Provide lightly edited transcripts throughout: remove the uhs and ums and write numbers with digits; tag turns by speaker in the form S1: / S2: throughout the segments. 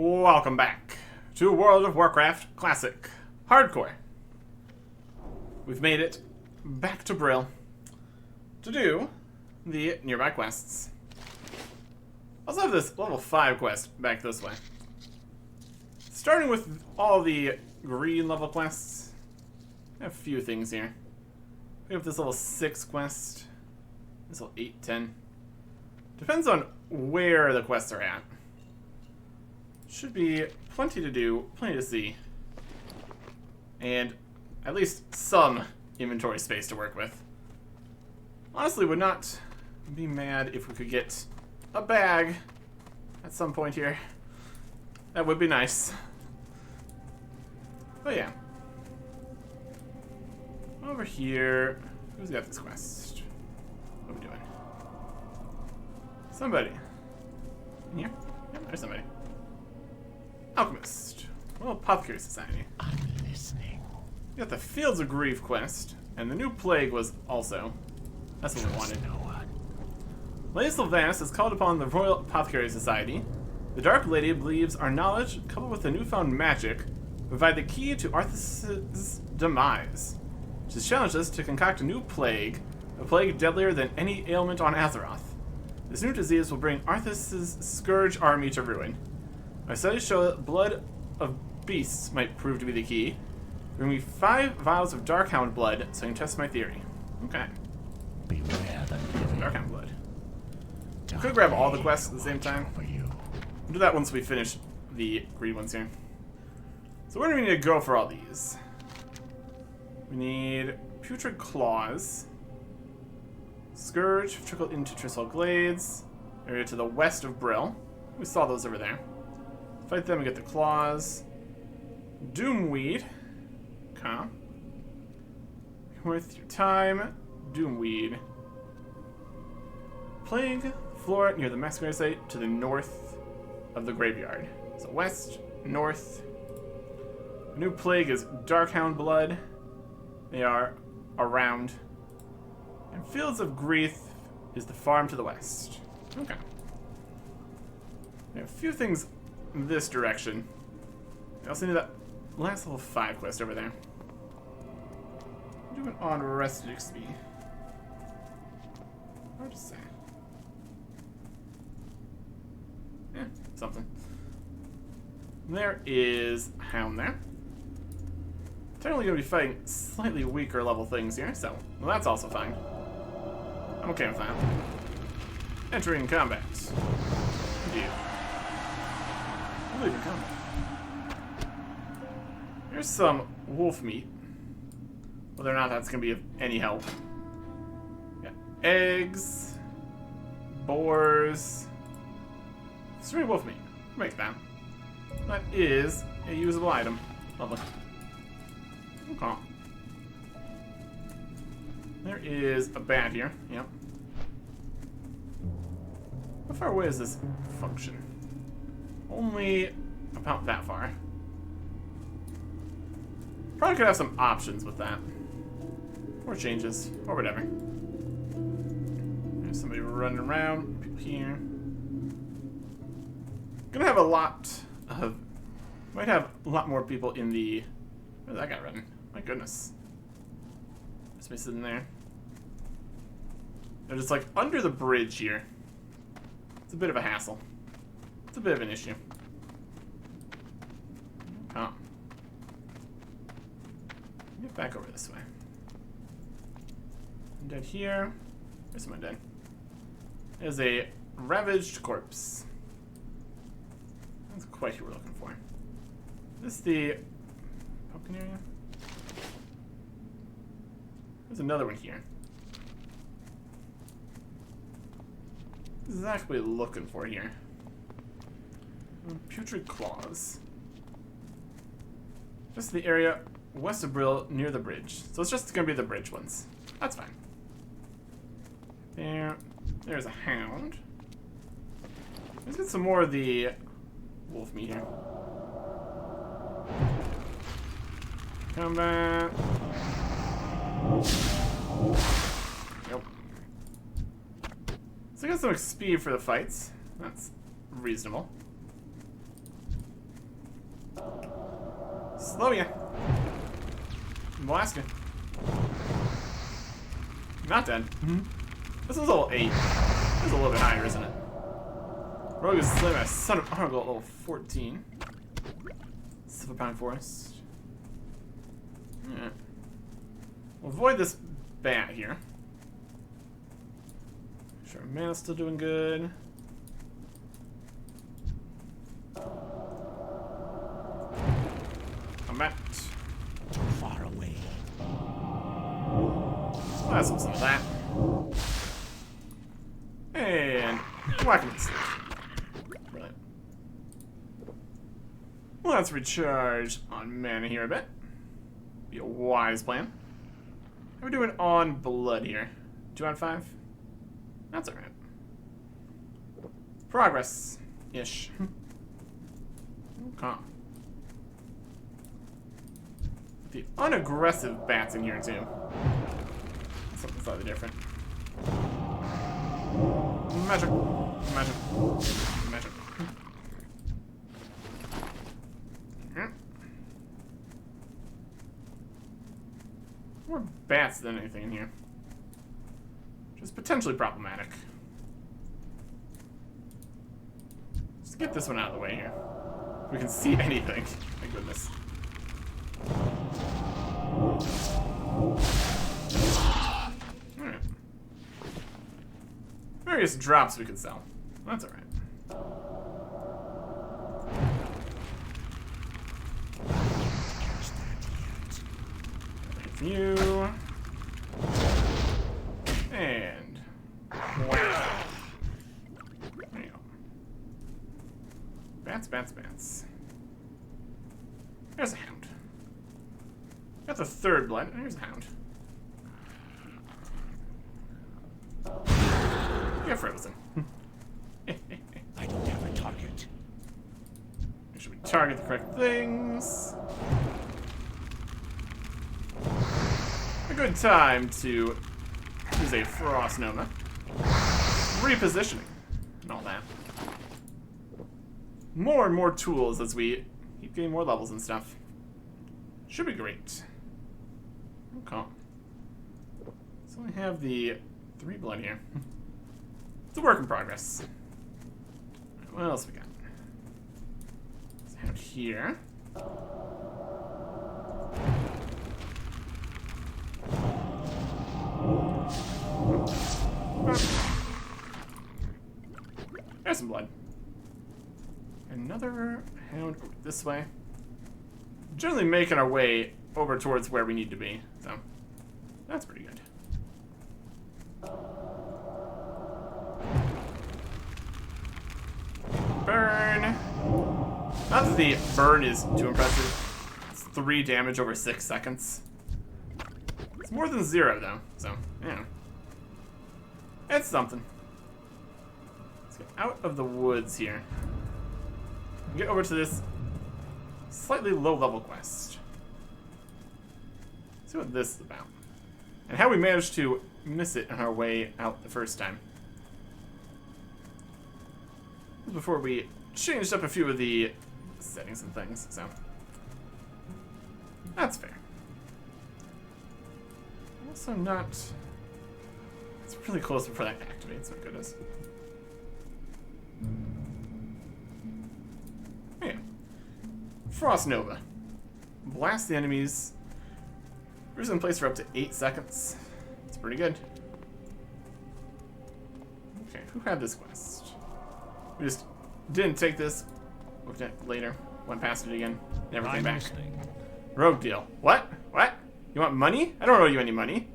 S1: Welcome back to World of Warcraft Classic Hardcore. We've made it back to Brill to do the nearby quests. I also have this level 5 quest back this way. Starting with all the green level quests, I have a few things here. We have this level 6 quest, this level 8, 10. Depends on where the quests are at. Should be plenty to do, plenty to see, and at least some inventory space to work with. Honestly, would not be mad if we could get a bag at some point here. That would be nice. But yeah. Over here, who's got this quest? What are we doing? Somebody. In here? Yep, there's somebody. Alchemist. Well, Apothecary Society.
S2: I'm listening.
S1: We got the Fields of Grief quest, and the new plague was also. That's what we wanted.
S2: No one.
S1: Lady Sylvanas has called upon the Royal Apothecary Society. The Dark Lady believes our knowledge, coupled with the newfound magic, provide the key to Arthas' demise. She has challenged us to concoct a new plague, a plague deadlier than any ailment on Azeroth. This new disease will bring Arthas' Scourge army to ruin. My studies show that blood of beasts might prove to be the key. Bring me 5 vials of Darkhound blood so I can test my theory. Okay.
S2: Beware the living.
S1: Darkhound blood. We could grab all the quests at the same time. We'll do that once we finish the green ones here. So where do we need to go for all these? We need Putrid Claws. Scourge, trickled into Tristle Glades. Area to the west of Brill. We saw those over there. Fight them and get the claws. Doomweed. Okay. Worth your time. Doomweed. Plague floor near the Masquerade site to the north of the graveyard. So west, north. The new plague is Darkhound blood. They are around. And Fields of Grief is the farm to the west. Okay. We have a few things in this direction. I also need that last level 5 quest over there. Do an unrested XP. Hard to say. Yeah, something. There is a Hound there. Technically going to be fighting slightly weaker level things here, so well, that's also fine. I'm okay with that. Entering combat. Indeed. Leaving combat. Here's some wolf meat. Whether or not that's going to be of any help. Yeah. Eggs. Boars. String wolf meat. Make that. That is a usable item. Lovely. Okay. There is a bat here. Yep. How far away is this function? Only about that far. Probably could have some options with that. Or changes. Or whatever. There's somebody running around. People here. Gonna have a lot of... Might have a lot more people in the... Where's that guy running? My goodness. Just me sitting there. They're just like under the bridge here. It's a bit of a hassle. It's a bit of an issue. Oh. Get back over this way. Undead here. Where's my undead? There's a ravaged corpse. That's quite who we're looking for. Is this the pumpkin area? There's another one here. What exactly looking for here? Putrid Claws. Just the area west of Brill near the bridge. So it's just going to be the bridge ones. That's fine. There's a hound. Let's get some more of the wolf meat here. Combat. Yep. So I got some XP for the fights. That's reasonable. Slow ya. Blast ya. Not dead. This is level 8. This is a little bit higher, isn't it? Rogue is slain by a son of Argo at level 14. Silver Pine Forest. Alright. We'll avoid this bat here. Make sure mana's still doing good. Combat.
S2: Too far away.
S1: Let's have some of that. And weapons. Brilliant. Let's recharge on mana here a bit. Be a wise plan. How are we doing on blood here? 2 out of 5? That's alright. Progress-ish. Okay. The unaggressive bats in here too. Something slightly different. Magic. Magic. Magic. More bats than anything in here. Which is potentially problematic. Let's get this one out of the way here. We can see anything. My goodness. Alright. Various drops we could sell. That's alright. You. And. Wow. There you go. Bats, bats, bats. There's a hound. Got the third blood. Here's a hound. You're frozen.
S2: I don't have a target.
S1: Make sure we target the correct things. A good time to use a Frost Nova. Repositioning and all that. More and more tools as we keep getting more levels and stuff. Should be great. Okay. So we have the 3 blood here. It's a work in progress. What else we got? Let's have here. There's some blood. Another hound over this way. Generally making our way over towards where we need to be, so that's pretty good. Burn. Not that the burn is too impressive. It's 3 damage over 6 seconds. It's more than 0 though, so yeah. It's something. Let's get out of the woods here. Get over to this slightly low-level quest. See what this is about. And how we managed to miss it on our way out the first time. Before we changed up a few of the settings and things, so that's fair. Also not... It's really close before that activates, my goodness. Yeah. Frost Nova. Blast the enemies. Freeze in place for up to 8 seconds. It's pretty good. Okay, who had this quest? We just didn't take this. Looked at it later. Went past it again. Never came back. Rogue deal. What? What? You want money? I don't owe you any money.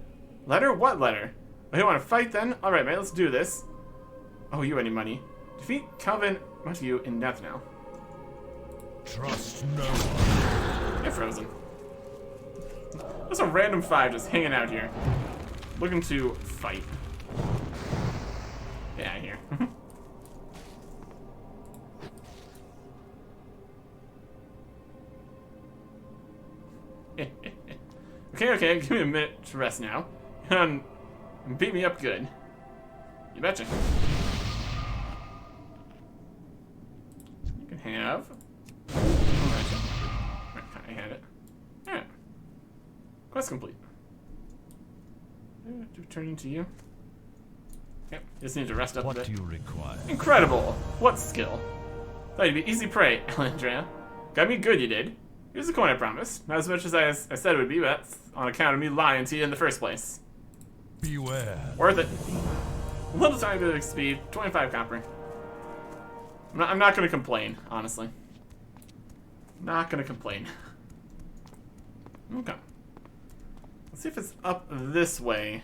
S1: Letter? What letter? Oh, you want to fight then? Alright, man, let's do this. Oh, you any money? Defeat Calvin much of you in death now.
S2: Trust no one.
S1: You're frozen. There's a random 5 just hanging out here. Looking to fight. Get out of here. Okay, give me a minute to rest now. And beat me up good. You betcha. You can have... Okay. I had it. Alright. Quest complete. Do we turn into you? Yep, just need to rest up a bit.
S2: What do you require?
S1: Incredible! What skill? Thought you'd be easy prey, Elandria. Got me good, you did. Here's the coin I promised. Not as much as I said it would be, but that's on account of me lying to you in the first place.
S2: Beware.
S1: Worth it. A little tiny bit of speed, 25 copper. I'm not gonna complain, honestly. Not gonna complain. Okay. Let's see if it's up this way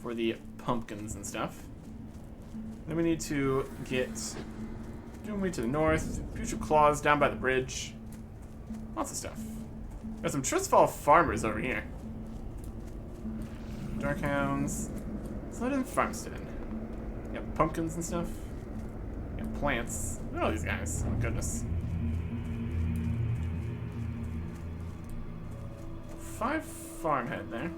S1: for the pumpkins and stuff. Then we need to get Doomway to the north, Putrid Claws down by the bridge. Lots of stuff. Got some Trustfall farmers over here. Darkhounds. Slidden Farmstead. Got pumpkins and stuff. Got plants. Look at all these guys. Oh my goodness. 5 farmhead there.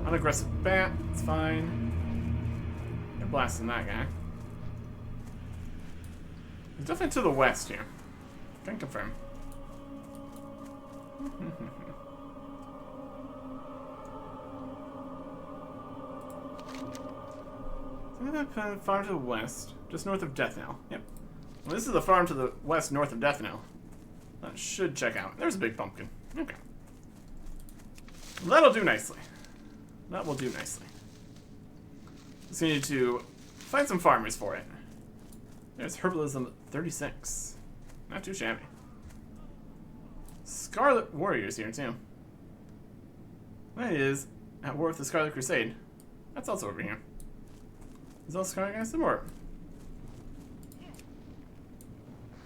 S1: Unaggressive bat. It's fine. You're blasting that guy. He's definitely to the west here. Can confirm. Farm to the west, just north of Deathnell. Yep. Well, this is the farm to the west, north of Deathnell. That should check out. There's a big pumpkin. Okay. That'll do nicely. That will do nicely. Just need to find some farmers for it. There's Herbalism 36. Not too shabby. Scarlet Warriors here, too. That is at war with the Scarlet Crusade. That's also over here. Is all Scarlet guys? Some more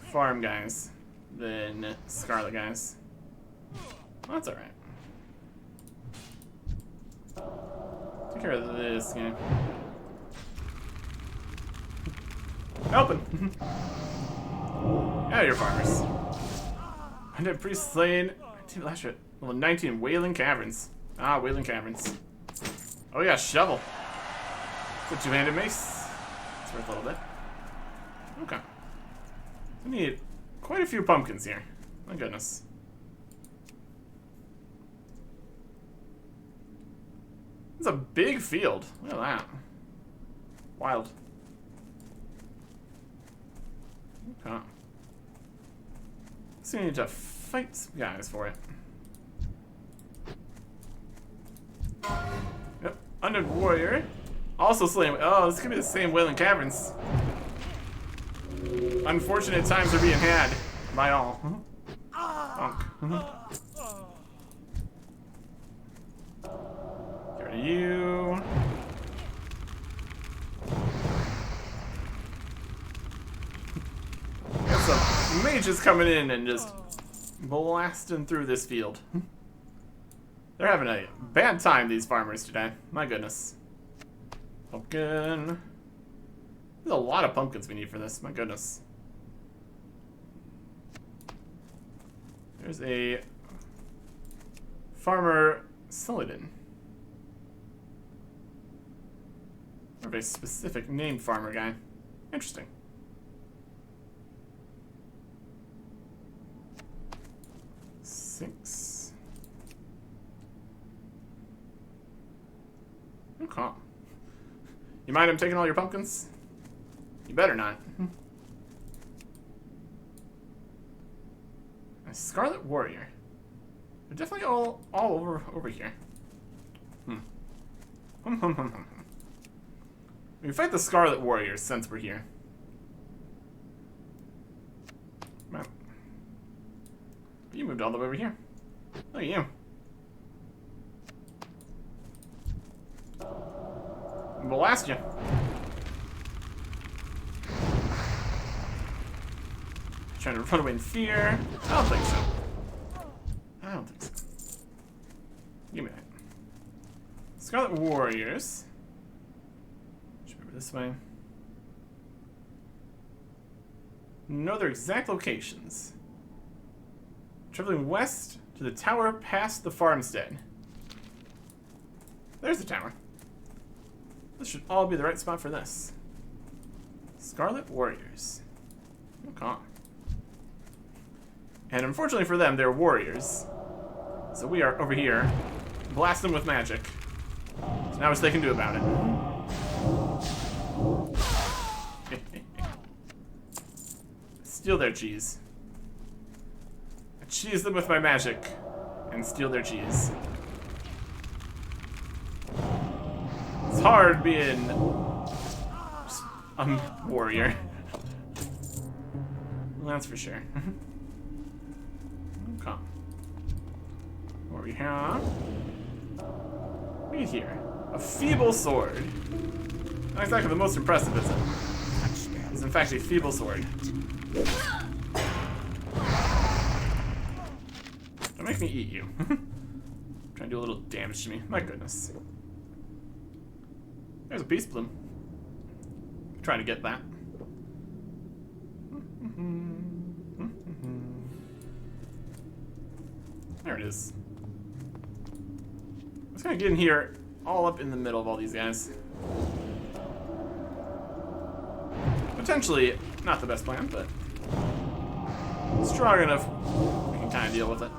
S1: farm guys than Scarlet guys. Well, that's alright. Take care of this game. Helping! Yeah, you're farmers. Undead Priest slain. Last year, level 19 Wailing Caverns. Ah, Wailing Caverns. Oh yeah, shovel. It's a 2-handed mace. It's worth a little bit. Okay. We need quite a few pumpkins here. My goodness. It's a big field. Look at that. Wild. Okay. So we need to fight some guys for it. Yep. Undead Warrior. Also slain. Oh, this could be the same Wailing Caverns. Unfortunate times are being had by all. Get rid of you. Got some mages coming in and just blasting through this field. They're having a bad time, these farmers today. My goodness. Pumpkin. There's a lot of pumpkins we need for this. My goodness. There's a farmer Celadon. Or a very specific named farmer guy. Interesting. Six. Okay. You mind him taking all your pumpkins? You better not. A Scarlet Warrior. They're definitely all over here. We fight the Scarlet Warriors since we're here. Well, you moved all the way over here. Look at you. Blast you. Trying to run away in fear. I don't think so. I don't think so. Give me that. Scarlet Warriors. Should be over this way. Know their exact locations. Traveling west to the tower past the farmstead. There's the tower. This should all be the right spot for this. Scarlet Warriors. Okay. And unfortunately for them, they're warriors. So we are over here, blast them with magic. So now what's they can do about it? Steal their cheese. I cheese them with my magic and steal their cheese. It's hard being a warrior. Well, that's for sure. Okay. What we have? Right here. A feeble sword. Not exactly the most impressive, is it? It's in fact a feeble sword. Don't make me eat you. Trying to do a little damage to me. My goodness. There's a peace bloom. Trying to get that. There it is. I'm just gonna get in here, all up in the middle of all these guys. Potentially not the best plan, but strong enough we can kind of deal with it.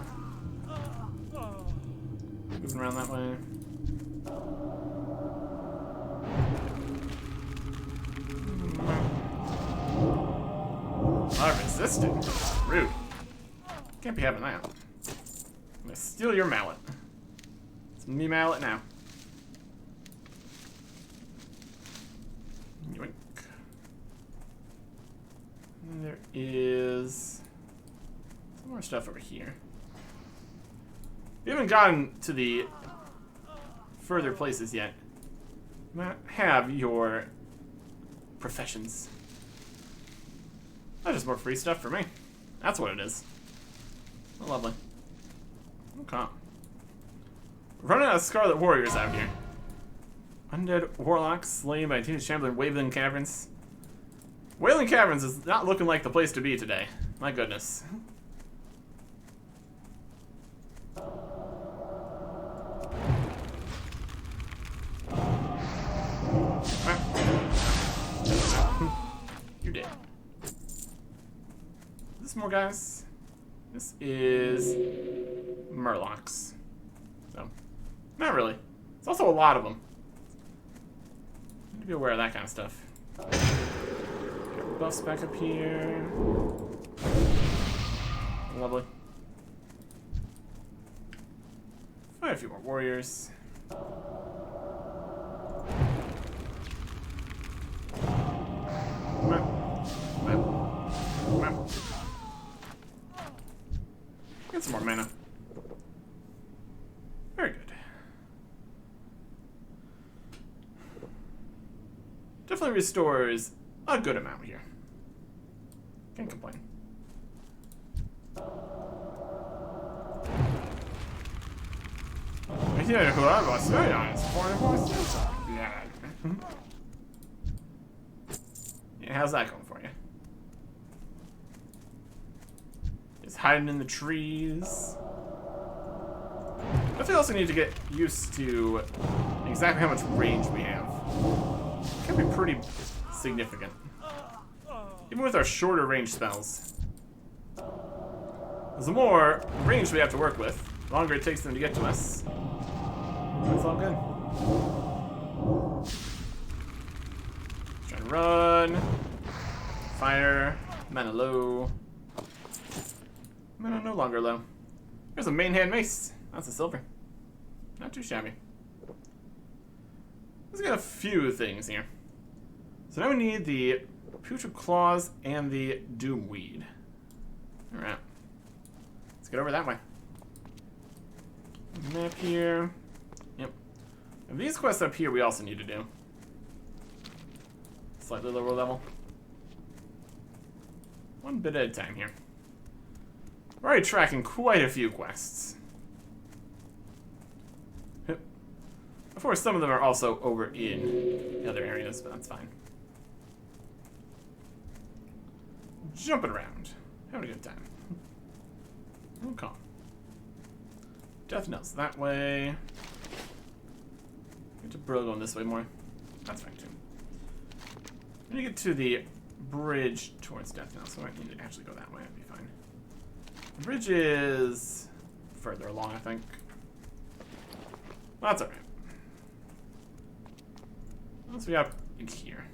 S1: Moving around that way. Resisting. Rude. Can't be having that. I'm gonna steal your mallet. It's me mallet now. Yoink. And there is some more stuff over here. We haven't gotten to the further places yet. You might have your professions. That's just more free stuff for me. That's what it is. Oh, lovely. Okay. We're running out of Scarlet Warriors out here. Undead Warlocks slain by Teenage Chamberlain Wailing Caverns. Wailing Caverns is not looking like the place to be today. My goodness. You're dead. Is this more guys? This is Murlocs. So, not really. It's also a lot of them. Need to be aware of that kind of stuff. Got buffs back up here. Lovely. Find a few more warriors. Get some more mana. Very good. Definitely restores a good amount here. Can't complain. Yeah, who I was very honest. Yeah. Yeah, how's that going for you? Just hiding in the trees. I think we also need to get used to exactly how much range we have. It can be pretty significant. Even with our shorter range spells. The more range we have to work with, the longer it takes them to get to us. That's all good. Try to run. Fire. Mana low. Mana no longer low. There's a main hand mace. That's a silver. Not too shabby. Let's get a few things here. So now we need the Putrid Claws and the Doomweed. Alright. Let's get over that way. Map here. Yep. And these quests up here we also need to do. Slightly lower level. One bit at a time here. We're already tracking quite a few quests. Of course, some of them are also over in the other areas, but that's fine. Jumping around. Having a good time. Okay. Death Knells that way. Get to Brill going this way more. That's fine too. I'm gonna get to the bridge towards Death Knell, so I might need to actually go that way. That'd be fine. The bridge is further along, I think. Well, that's alright. What else we got in here?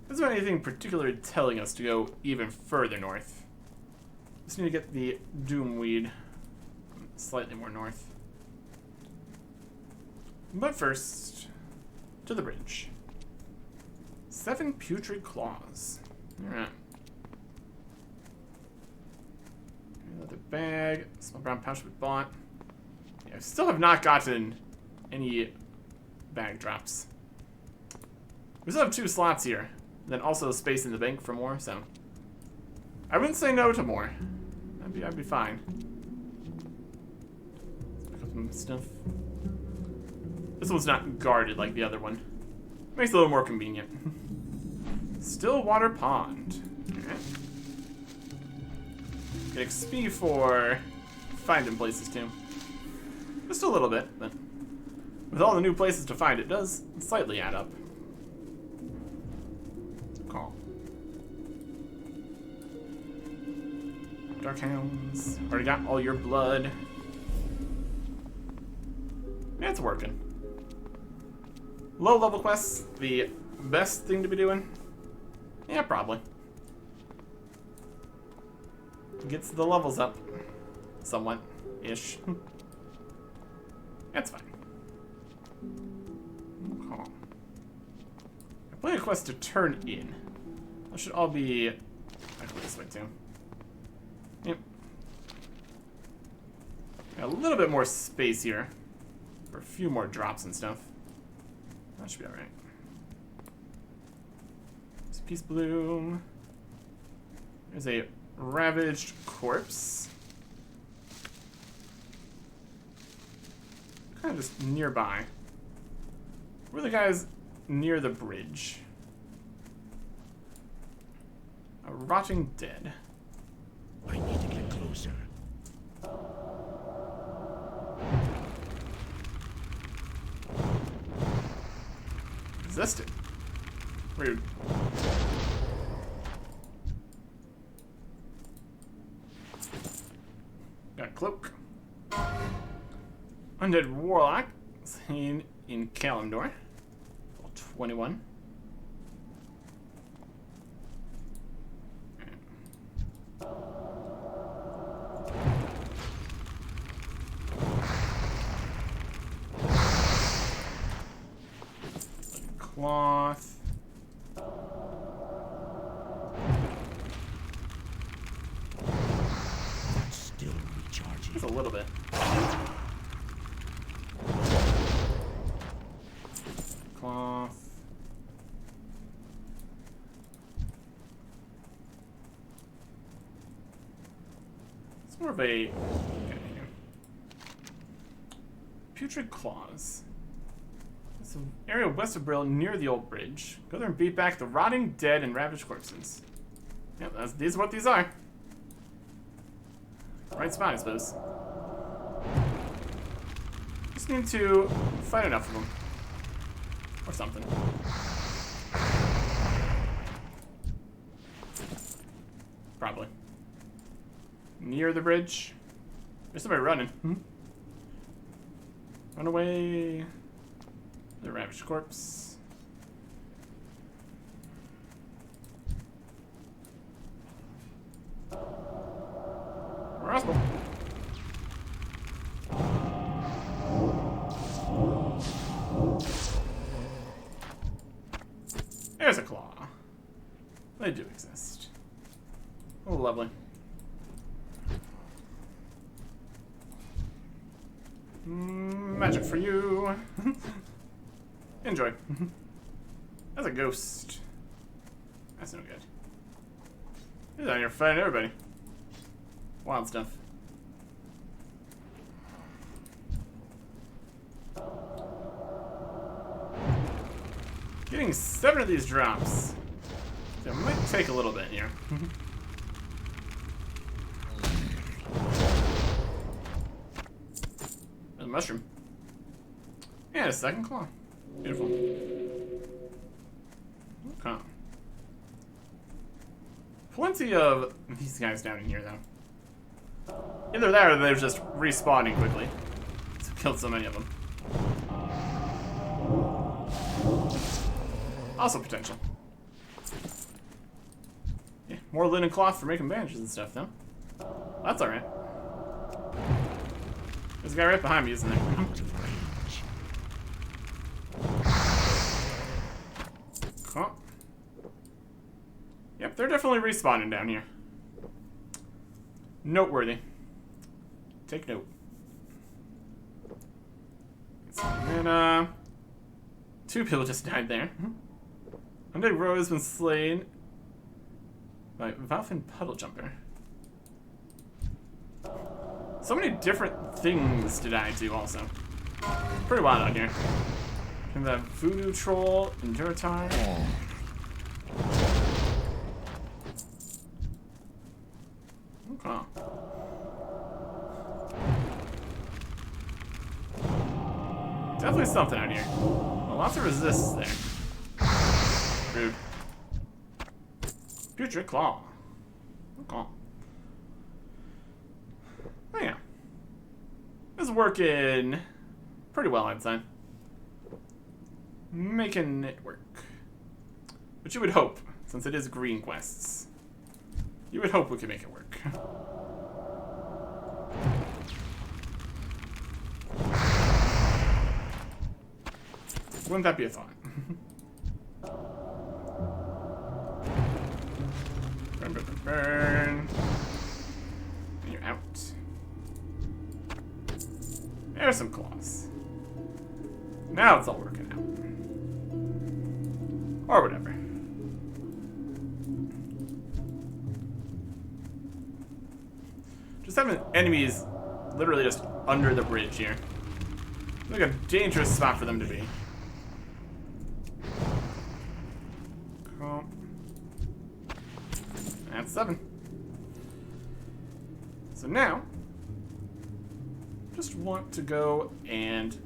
S1: Isn't anything particularly telling us to go even further north. Just need to get the Doomweed slightly more north. But first, to the bridge. 7 putrid claws. Alright. Another bag. Small brown pouch we bought. Yeah, I still have not gotten any bag drops. We still have 2 slots here. Then also space in the bank for more, so I wouldn't say no to more. I'd be fine. Let's pick up some stuff. This one's not guarded like the other one. Makes it a little more convenient. Stillwater Pond. Alright. Get XP for finding places too. Just a little bit, but with all the new places to find, it does slightly add up. Call. Dark Hounds. Already got all your blood. Yeah, it's working. Low level quests, the best thing to be doing? Yeah, probably. Gets the levels up. Somewhat. Ish. That's fine. Okay. I play a quest to turn in. That should all be... I can go this way too. Yep. Got a little bit more space here. For a few more drops and stuff. That should be alright. There's a Peace Bloom. There's a ravaged corpse. Kind of just nearby. Where are the guys near the bridge? A rotting dead.
S3: I need to get closer.
S1: Resisted. Rude. Got a cloak. Undead Warlock seen in Kalimdor. 21. Cloth.
S3: That's still recharging.
S1: Just a little bit. Cloth. It's more of a... Okay, here. Putrid Claws. It's an area west of Brill near the old bridge. Go there and beat back the rotting dead and ravaged corpses. Yep, these are what these are. Right spot, I suppose. Just need to fight enough of them. Or something. Probably. Near the bridge. There's somebody running. Run away. The ravaged corpse. Roswell. There's a claw. They do exist. Oh, lovely. Magic for you. Enjoy. That's a ghost. That's no good. He's out here fighting everybody. Wild stuff. Getting 7 of these drops. So it might take a little bit here. There's a mushroom. And a second claw. Beautiful. Okay. plenty of these guys down in here, though. Either that or they're just respawning quickly. So killed so many of them. Also potential. Yeah, more linen cloth for making bandages and stuff, though. That's alright. There's a guy right behind me, isn't there?
S3: Out of range.
S1: Cool. Yep, they're definitely respawning down here. Noteworthy. Take note. And, 2 people just died there. Undead Row has been slain by Valfin Puddle Jumper. So many different things to die to, also. Pretty wild out here. And the Voodoo Troll and Duratar. Okay. Definitely something out here. Well, lots of resists there. Rude. Future Claw. Okay. Oh yeah. It's working pretty well, I'd say. Making it work. But you would hope, since it is green quests, you would hope we could make it work. Wouldn't that be a thought? Burn, burn, burn, burn. And you're out. There's some claws. Now it's all working out. Or whatever. Just having enemies literally just under the bridge here. Like a dangerous spot for them to be. Cool. That's 7. So now, just want to go and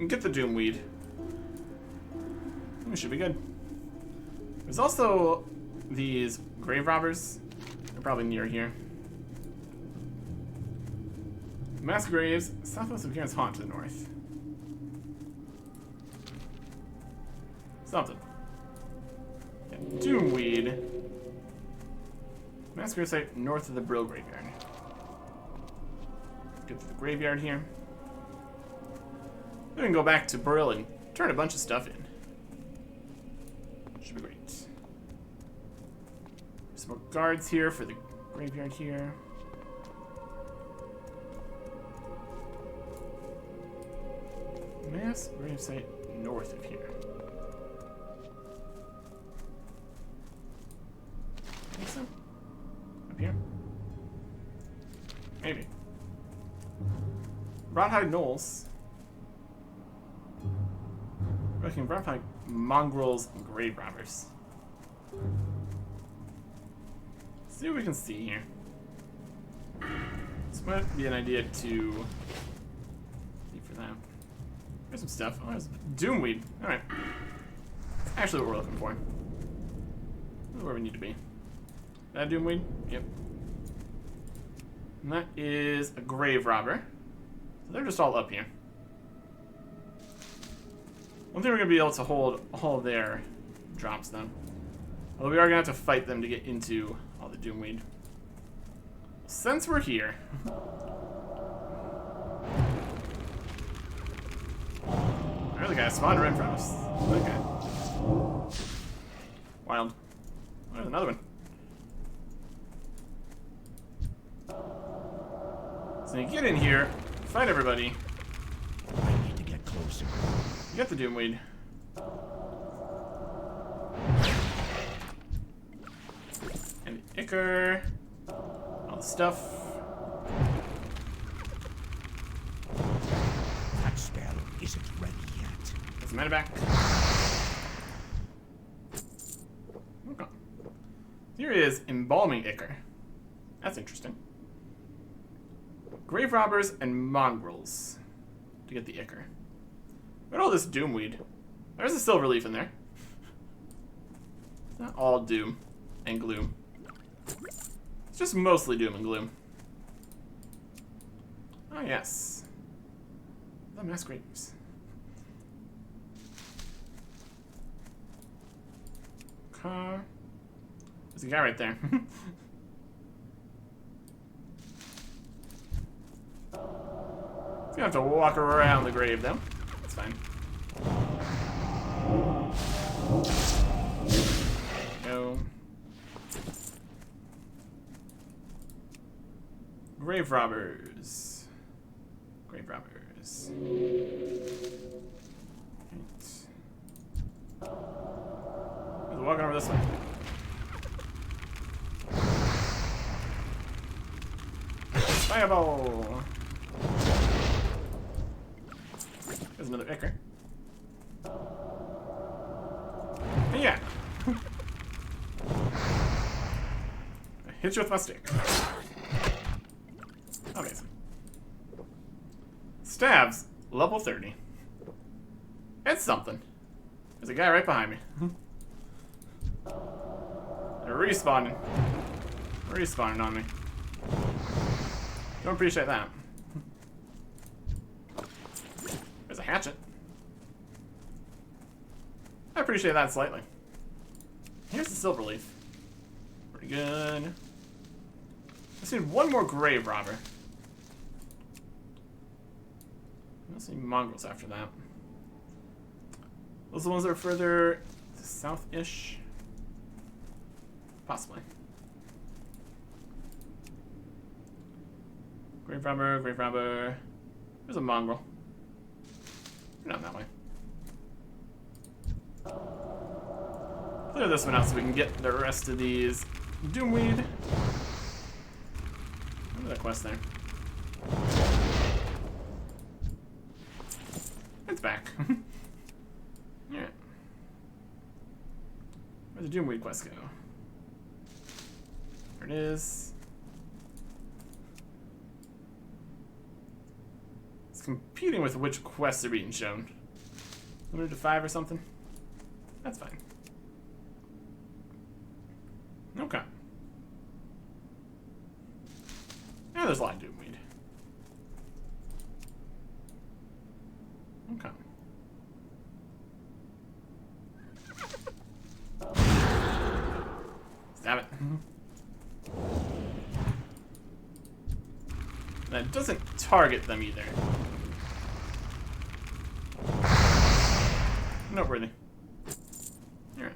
S1: get the Doomweed. We should be good. There's also these grave robbers. They're probably near here. Mass graves, southwest of Garen's Haunt to the north. Something. Yeah, Doomweed. Mass grave site north of the Brill graveyard. Get to the graveyard here. Then we can go back to Brill and turn a bunch of stuff in. Should be great. Some more guards here for the graveyard here. Mass gravesite north of here. Think so? Up here? Maybe. Broadhide Knolls. Wrecking Broadhide mongrels and grave robbers. Let's see what we can see here. This might be an idea to see for that. There's some stuff. Oh, there's Doomweed. Alright. Actually what we're looking for. This is where we need to be. That Doomweed? Yep. And that is a grave robber. So they're just all up here. I don't think we're going to be able to hold all their drops, though. Although we are going to have to fight them to get into all the Doomweed. Since we're here... There's a guy spawned right in front of us. Okay. Wild. Oh, there's another one. So you get in here, fight everybody.
S3: I need to get closer.
S1: Get the Doomweed. And the Ichor. All the stuff.
S3: That spell isn't ready yet.
S1: Get some mana back. Okay. Here is Embalming Ichor. That's interesting. Grave robbers and mongrels to get the Ichor. Look at all this Doomweed. There's a silver leaf in there. It's not all doom and gloom. It's just mostly doom and gloom. Oh, yes. The mass graves. Okay. There's a guy right there. He's gonna have to walk around the grave, though. That's fine. Go. Grave robbers. Grave robbers. Right. He's walking over this way. Fireball! There's another Icker. And yeah. I hit you with my stick. Amazing. Stabs, level 30. It's something. There's a guy right behind me. They're respawning. Respawning on me. Don't appreciate that. There's a hatchet. I appreciate that slightly. Here's the silver leaf. Pretty good. Let's need one more grave robber. Let's see mongrels after that. Those are the ones that are further south-ish? Possibly. Grave robber, grave robber. There's a mongrel. Not that way. Clear this one out so we can get the rest of these doomweed. Where's that quest there? It's back. Yeah. Where'd the doomweed quest go? There it is. It's competing with which quests are being shown. Limited to 5 or something? That's fine. Okay. Yeah, there's a lot of doomweed. Okay. Stab it. That doesn't target them either. Noteworthy. Alright.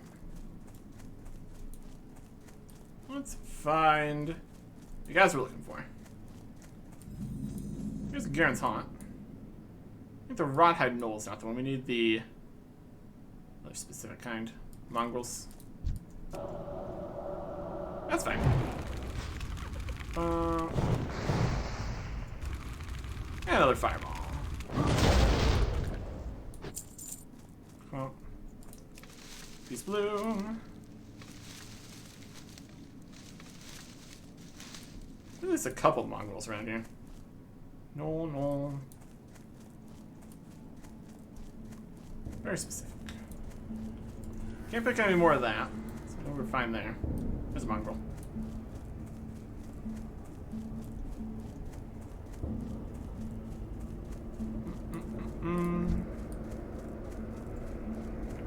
S1: Let's find the guys we're looking for. Here's Garen's Haunt. I think the Rothhide Knoll's not the one. We need the other specific kind. Mongrels. That's fine. And another fireball. Oh. Peace bloom. At least a couple of mongrels around here. No. Very specific. Can't pick any more of that. So we're fine there. There's a mongrel.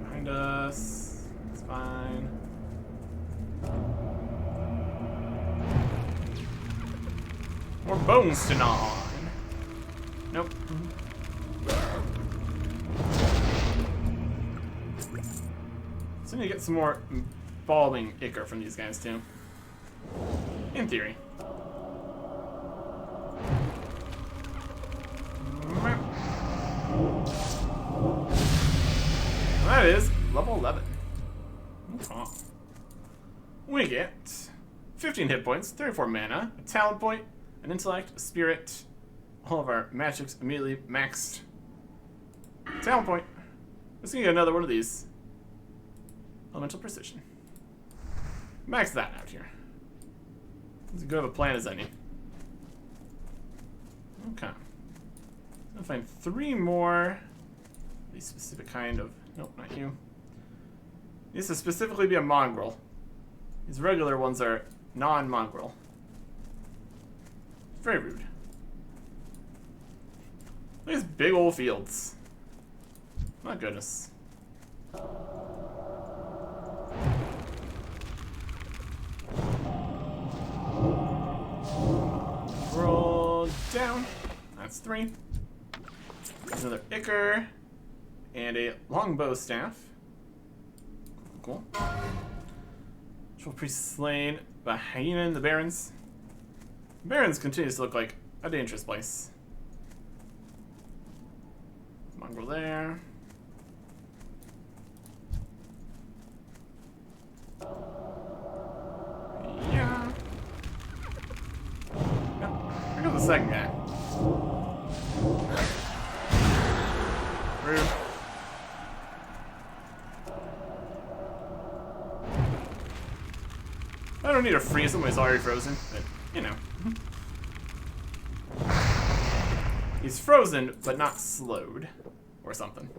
S1: Behind us. It's fine. More bones to gnaw on. Nope. So I need to get some more balding ichor from these guys too. In theory. That is level 11. Okay. We get 15 hit points, 34 mana, a talent point, an intellect, a spirit. All of our magics immediately maxed. Talent point. Let's get another one of these. Elemental precision. Max that out here. As good of a plan as any. Okay. I'll find 3 more. These specific kind of. Nope, not you. Needs to specifically be a mongrel. These regular ones are non-mongrel. Very rude. Look at these big old fields. My goodness. Roll down. That's 3. There's another ichor. And a longbow staff. Cool. Troll priest slain by hyena and the barons. Barons continues to look like a dangerous place. Mongrel there. Yeah. No, here goes the second guy. Rude. I don't need to freeze him when he's already frozen, but, you know. He's frozen, but not slowed. Or something.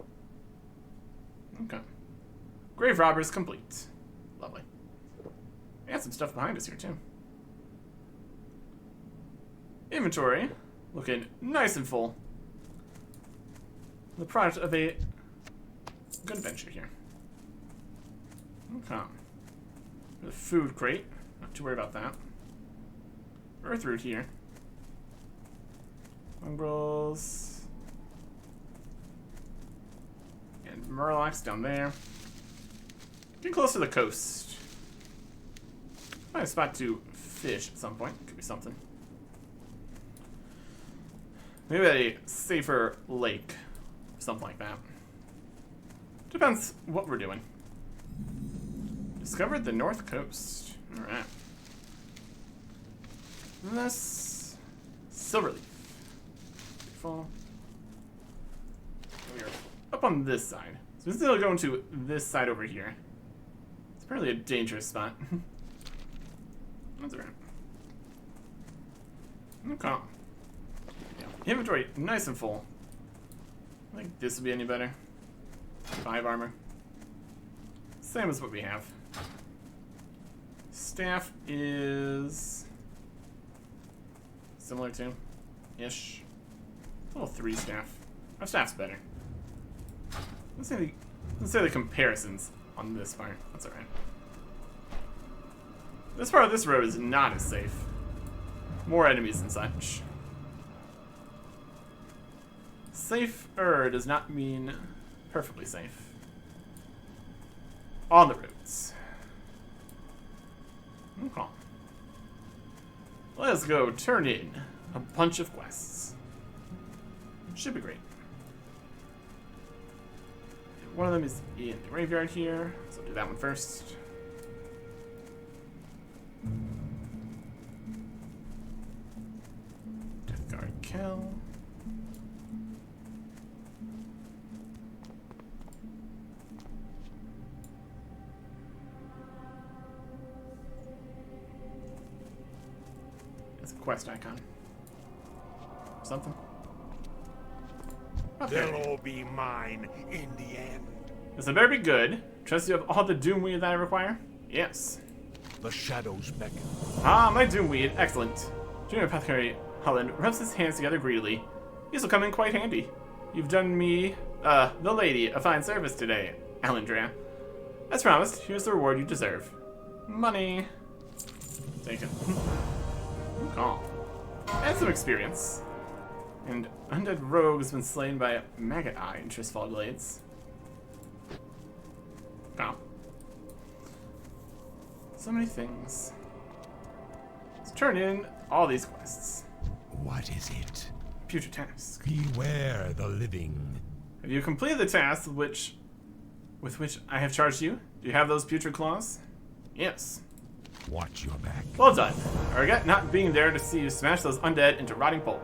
S1: Okay. Grave robbers complete. Lovely. And some stuff behind us here, too. Inventory. Looking nice and full. The product of a good adventure here. Okay. The food crate. Not too worried about that. Earth root here. Mongrels. And Murlocs down there. Getting close to the coast. Find a spot to fish at some point. Could be something. Maybe a safer lake. Something like that. Depends what we're doing. Discovered the north coast. Alright. This Silverleaf. Beautiful. We're up on this side. So instead of going to this side over here. It's apparently a dangerous spot. That's alright. Okay. Yeah. Inventory nice and full. I think this would be any better. 5 armor. Same as what we have. Staff is similar to ish. Level 3 staff. Our staff's better. Let's say the comparisons on this part. That's alright. This part of this road is not as safe. More enemies and such. Safer does not mean perfectly safe. On the roads. Okay. Let's go turn in a bunch of quests. Should be great. One of them is in the graveyard here, so I'll do that one first. Death Guard kill. It's a quest icon. Something. Okay.
S3: They'll all be mine in the end.
S1: This had better be good. Trust you have all the doom weed that I require? Yes.
S3: The shadows beckon.
S1: Ah, my doom weed. Excellent. Junior Apothecary Holland rubs his hands together greedily. These will come in quite handy. You've done me, the lady, a fine service today, Alendria. As promised, here's the reward you deserve. Money. Take it. Calm. And some experience. And undead rogue has been slain by maggot eye in Tristfall Glades. Calm. So many things. Let's turn in all these quests.
S3: What is it?
S1: Future task.
S2: Beware the living.
S1: Have you completed the task with which I have charged you? Do you have those putrid claws? Yes.
S3: Watch your back.
S1: Well done. I regret not being there to see you smash those undead into rotting pulp.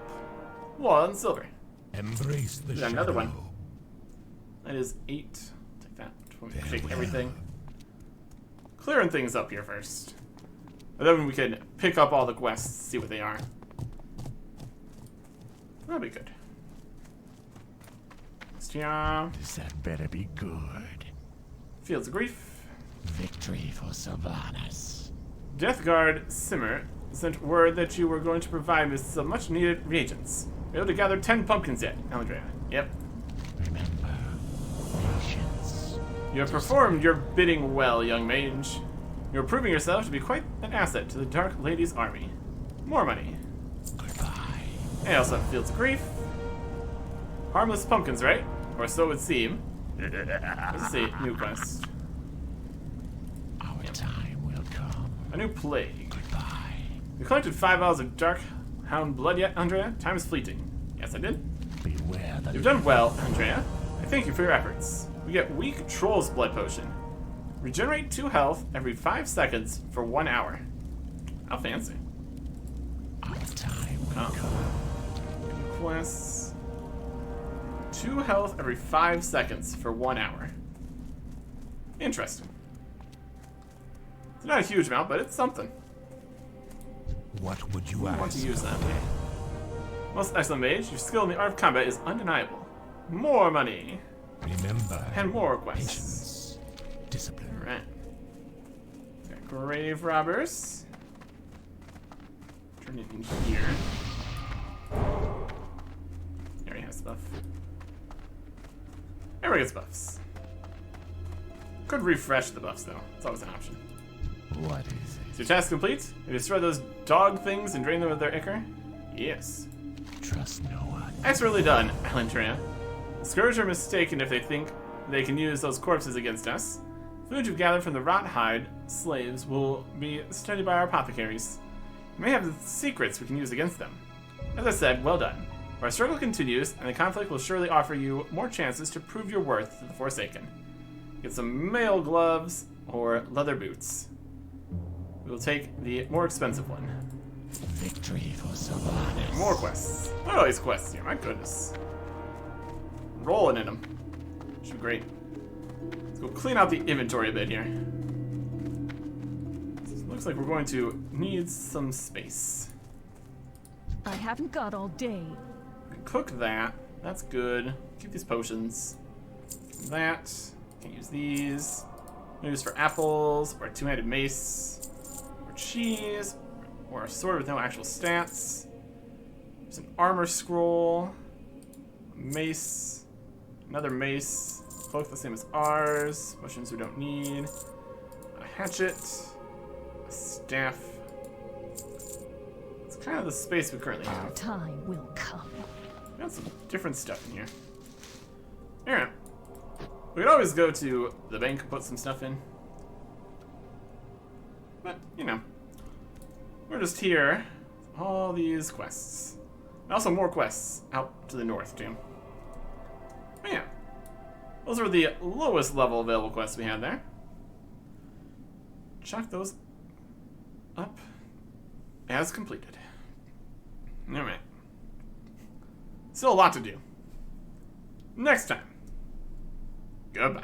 S1: 1 silver.
S2: Embrace the
S1: There's
S2: shadow.
S1: another one. That is 8. Take that. Take
S2: Farewell.
S1: everything. Clearing things up here first. And then we can pick up all the quests, see what they are. That'll be good. Stia.
S3: That better be good.
S1: Fields of Grief.
S3: Victory for Sylvanas.
S1: Death Guard Simmer sent word that you were going to provide me with some much needed reagents. We're able to gather 10 pumpkins yet, Andrea. Yep.
S3: Remember, patience.
S1: You have performed your bidding well, young mage. You're proving yourself to be quite an asset to the Dark Lady's army. More money.
S3: Goodbye.
S1: And I also have Fields of Grief. Harmless pumpkins, right? Or so it would seem. Let's see, new quest.
S3: Our time will come.
S1: A new plague.
S3: Goodbye.
S1: You collected 5 vials of Dark Hound blood yet, Andrea? Time is fleeting. Yes, I did.
S3: Beware the
S1: You've done well, Andrea. I thank you for your efforts. We get weak Troll's Blood Potion. Regenerate 2 health every 5 seconds for 1 hour. How fancy.
S3: Our time will
S1: Oh.
S3: come.
S1: Quests. 2 health every 5 seconds for 1 hour. Interesting. It's not a huge amount, but it's something.
S3: What would you
S1: I
S3: ask?
S1: want to use that. Most excellent mage, your skill in the art of combat is undeniable. More money.
S2: Remember,
S1: And more quests.
S3: Patience. Discipline.
S1: Alright. Got grave robbers. Turn it in here. He already has buff. Everybody gets buffs. Could refresh the buffs though. It's always an option.
S3: What is
S1: Is
S3: it?
S1: your task complete? You destroy those dog things and drain them of their ichor? Yes.
S3: Trust no one.
S1: Expertly done, Alentria. The Scourge are mistaken if they think they can use those corpses against us. Food you've gathered from the rot hide slaves will be studied by our apothecaries. You may have secrets we can use against them. As I said, well done. Our struggle continues, and the conflict will surely offer you more chances to prove your worth to the Forsaken. Get some mail gloves or leather boots. We will take the more expensive one.
S3: Victory for Sylvanas.
S1: More quests. Look at all these quests here, my goodness. Rolling in them. Should be great. Let's go clean out the inventory a bit here. Looks like we're going to need some space.
S4: I haven't got all day.
S1: We can cook that. That's good. Keep these potions. That. Can't use these. Use for apples, or a two-handed mace, or cheese, or a sword with no actual stats. There's an armor scroll, a mace, another mace, both the same as ours, potions we don't need, a hatchet, a staff. It's kind of the space we currently
S4: Our
S1: have.
S4: time will come.
S1: We got some different stuff in here. Alright. We could always go to the bank and put some stuff in. But, you know. We're just here. All these quests. And also more quests out to the north, too. But yeah. Those were the lowest level available quests we had there. Chuck those up as completed. Alright. Still a lot to do. Next time. Goodbye.